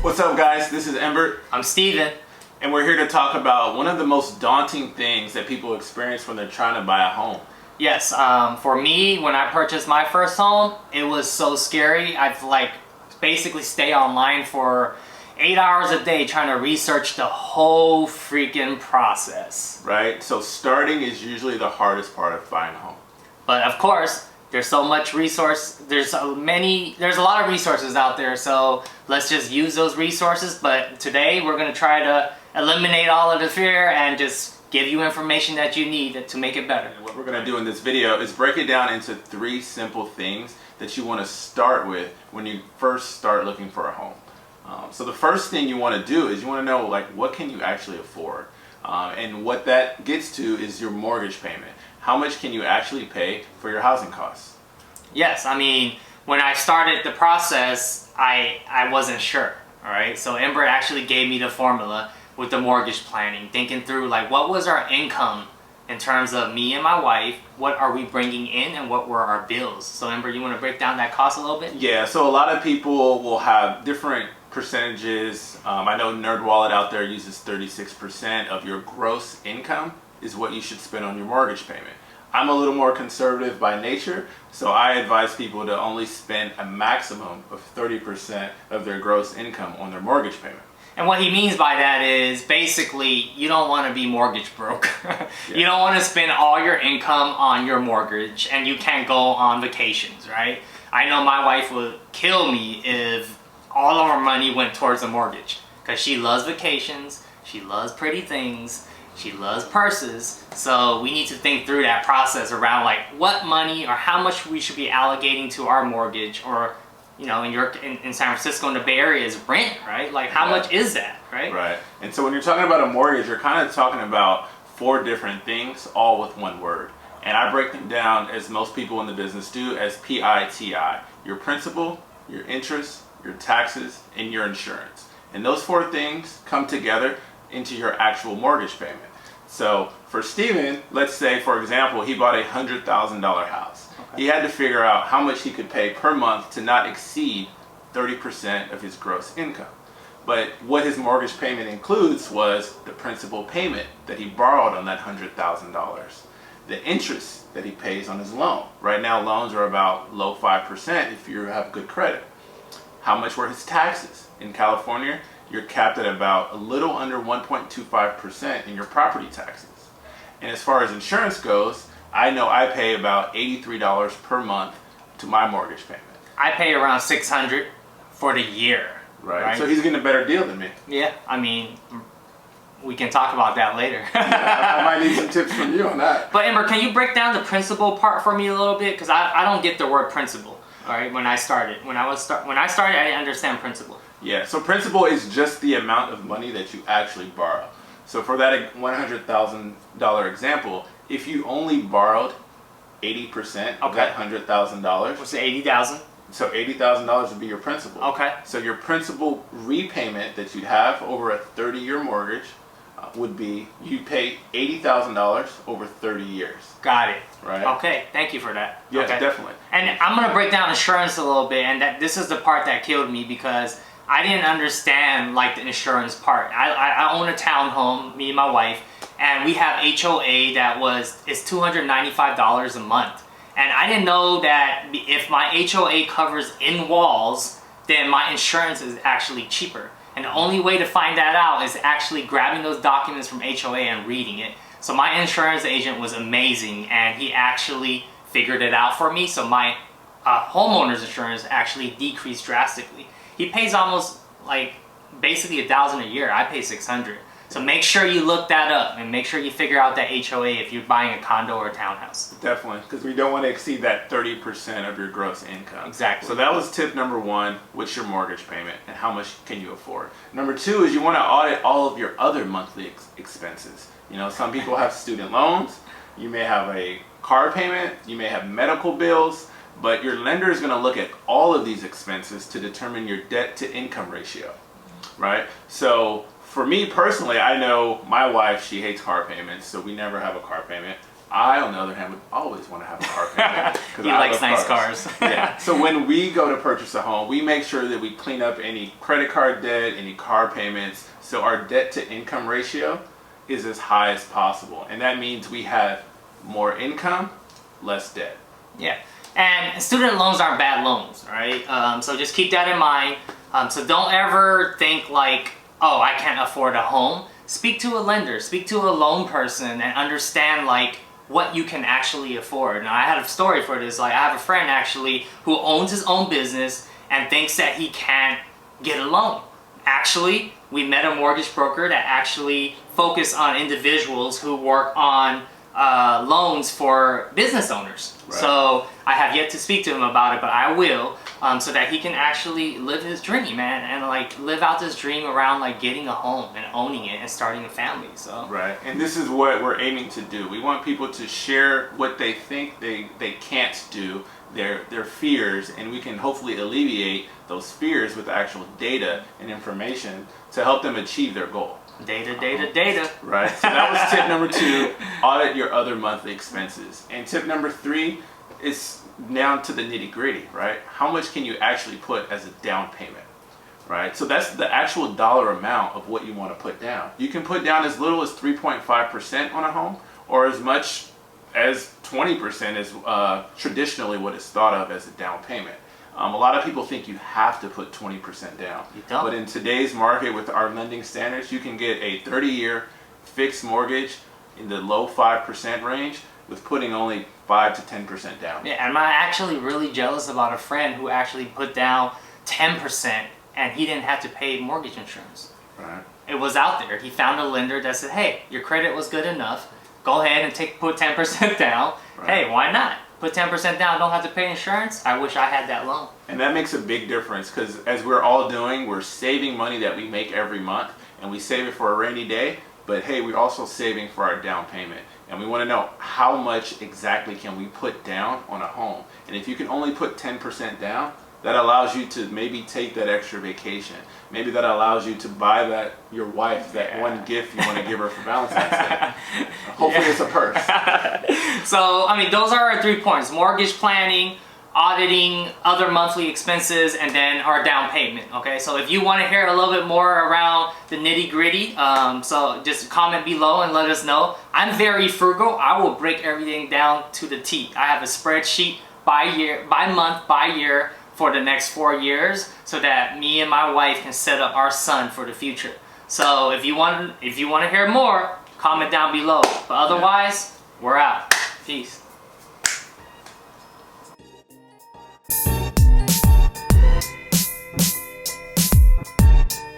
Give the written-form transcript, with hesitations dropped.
What's up, guys? This is Embert. I'm Steven. And we're here to talk about one of the most daunting things that people experience when they're trying to buy a home. Yes, for me, when I purchased my first home, it was so scary. I've basically stay online for 8 hours a day trying to research the whole freaking process. Right? So starting is usually the hardest part of buying a home. But of course, there's so much resource. There's a lot of resources out there. So let's just use those resources. But today we're going to try to eliminate all of the fear and just give you information that you need to make it better. And what we're going to do in this video is break it down into 3 simple things that you want to start with when you first start looking for a home. So the first thing you want to do is you want to know, like, what can you actually afford? And what that gets to is your mortgage payment. How much can you actually pay for your housing costs? Yes, I mean, when I started the process, I wasn't sure, all right? So Embert actually gave me the formula with the mortgage planning, thinking through, like, what was our income in terms of me and my wife, what are we bringing in, and what were our bills? So Embert, you want to break down that cost a little bit? Yeah, so a lot of people will have different percentages. I know NerdWallet out there uses 36% of your gross income is what you should spend on your mortgage payment. I'm a little more conservative by nature, so I advise people to only spend a maximum of 30% of their gross income on their mortgage payment. And what he means by that is basically you don't want to be mortgage broke. Yeah. You don't want to spend all your income on your mortgage and you can't go on vacations, right? I know my wife would kill me if all of our money went towards a mortgage because she loves vacations, she loves pretty things, she loves purses. So we need to think through that process around, like, what money or how much we should be allocating to our mortgage, or, you know, in San Francisco in the Bay Area is rent, right? Like, how much is that, right? Right. And so when you're talking about a mortgage, you're kind of talking about 4 different things, all with one word. And I break them down, as most people in the business do, as PITI. Your principal, your interest, your taxes, and your insurance. And those 4 things come together into your actual mortgage payment. So for Steven, let's say, for example, he bought a $100,000 house. Okay. He had to figure out how much he could pay per month to not exceed 30% of his gross income. But what his mortgage payment includes was the principal payment that he borrowed on that $100,000. The interest that he pays on his loan. Right now, loans are about low 5% if you have good credit. How much were his taxes? In California, you're capped at about a little under 1.25% in your property taxes. And as far as insurance goes, I know I pay about $83 per month to my mortgage payment. I pay around $600 for the year. Right. So he's getting a better deal than me. Yeah, I mean, we can talk about that later. Yeah, I might need some tips from you on that. But Embert, can you break down the principal part for me a little bit? Because I don't get the word principal. All right, when I started, I didn't understand principal. Yeah, so principal is just the amount of money that you actually borrow. So for that $100,000 example, if you only borrowed 80% of that $100,000, what's the $80,000? So $80,000 would be your principal. Okay. So your principal repayment that you'd have over a 30-year mortgage would be, you pay $80,000 over 30 years. Got it. Right. Okay, thank you for that. Yeah, okay. Definitely. And I'm gonna break down insurance a little bit, and this is the part that killed me because I didn't understand, like, the insurance part. I own a townhome, me and my wife, and we have HOA that is $295 a month. And I didn't know that if my HOA covers in walls, then my insurance is actually cheaper. And the only way to find that out is actually grabbing those documents from HOA and reading it. So my insurance agent was amazing, and he actually figured it out for me. So my homeowner's insurance actually decreased drastically. He pays almost, like, basically $1,000 a year. I pay $600. So make sure you look that up and make sure you figure out that HOA if you're buying a condo or a townhouse. Definitely, because we don't want to exceed that 30% of your gross income. Exactly. So that was tip number 1, what's your mortgage payment and how much can you afford? Number 2 is you want to audit all of your other monthly expenses. You know, some people have student loans, you may have a car payment, you may have medical bills, but your lender is going to look at all of these expenses to determine your debt to income ratio, right? So for me personally, I know my wife, she hates car payments, so we never have a car payment. I, on the other hand, would always want to have a car payment because because He likes nice cars. Yeah. So when we go to purchase a home, we make sure that we clean up any credit card debt, any car payments, so our debt to income ratio is as high as possible, and that means we have more income, less debt. Yeah, and student loans aren't bad loans, right? So just keep that in mind. So don't ever think like, oh, I can't afford a home. Speak to a lender, speak to a loan person, and understand like what you can actually afford. Now, I had a story for this. Like, I have a friend actually who owns his own business and thinks that he can't get a loan. Actually, we met a mortgage broker that actually focus on individuals who work on loans for business owners. Right. So I have yet to speak to him about it, but I will, so that he can actually live his dream, man, and like live out this dream around like getting a home and owning it and starting a family. So right, and this is what we're aiming to do. We want people to share what they think they can't do, their fears, and we can hopefully alleviate those fears with actual data and information to help them achieve their goal. Data, data, data. Right. So that was tip number 2, audit your other monthly expenses. And tip number 3 is down to the nitty gritty, right? How much can you actually put as a down payment, right? So that's the actual dollar amount of what you want to put down. You can put down as little as 3.5% on a home, or as much as 20% is traditionally what is thought of as a down payment. A lot of people think you have to put 20% down. You don't. But in today's market with our lending standards, you can get a 30-year fixed mortgage in the low 5% range with putting only 5 to 10% down. Yeah, and I'm actually really jealous about a friend who actually put down 10% and he didn't have to pay mortgage insurance. Right. It was out there. He found a lender that said, hey, your credit was good enough. Go ahead and put 10% down. Right. Hey, why not? Put 10% down, don't have to pay insurance. I wish I had that loan. And that makes a big difference, because as we're all doing, we're saving money that we make every month, and we save it for a rainy day, but hey, we're also saving for our down payment. And we want to know how much exactly can we put down on a home. And if you can only put 10% down, that allows you to maybe take that extra vacation. Maybe that allows you to buy your wife that one gift you want to give her for Valentine's Day. Hopefully it's a purse. So, I mean, those are our 3 points. Mortgage planning, auditing other monthly expenses, and then our down payment, okay? So if you want to hear a little bit more around the nitty gritty, so just comment below and let us know. I'm very frugal. I will break everything down to the T. I have a spreadsheet by year, by month, by year, for the next 4 years, so that me and my wife can set up our son for the future. So if you want to hear more, comment down below. But otherwise, we're out. Peace.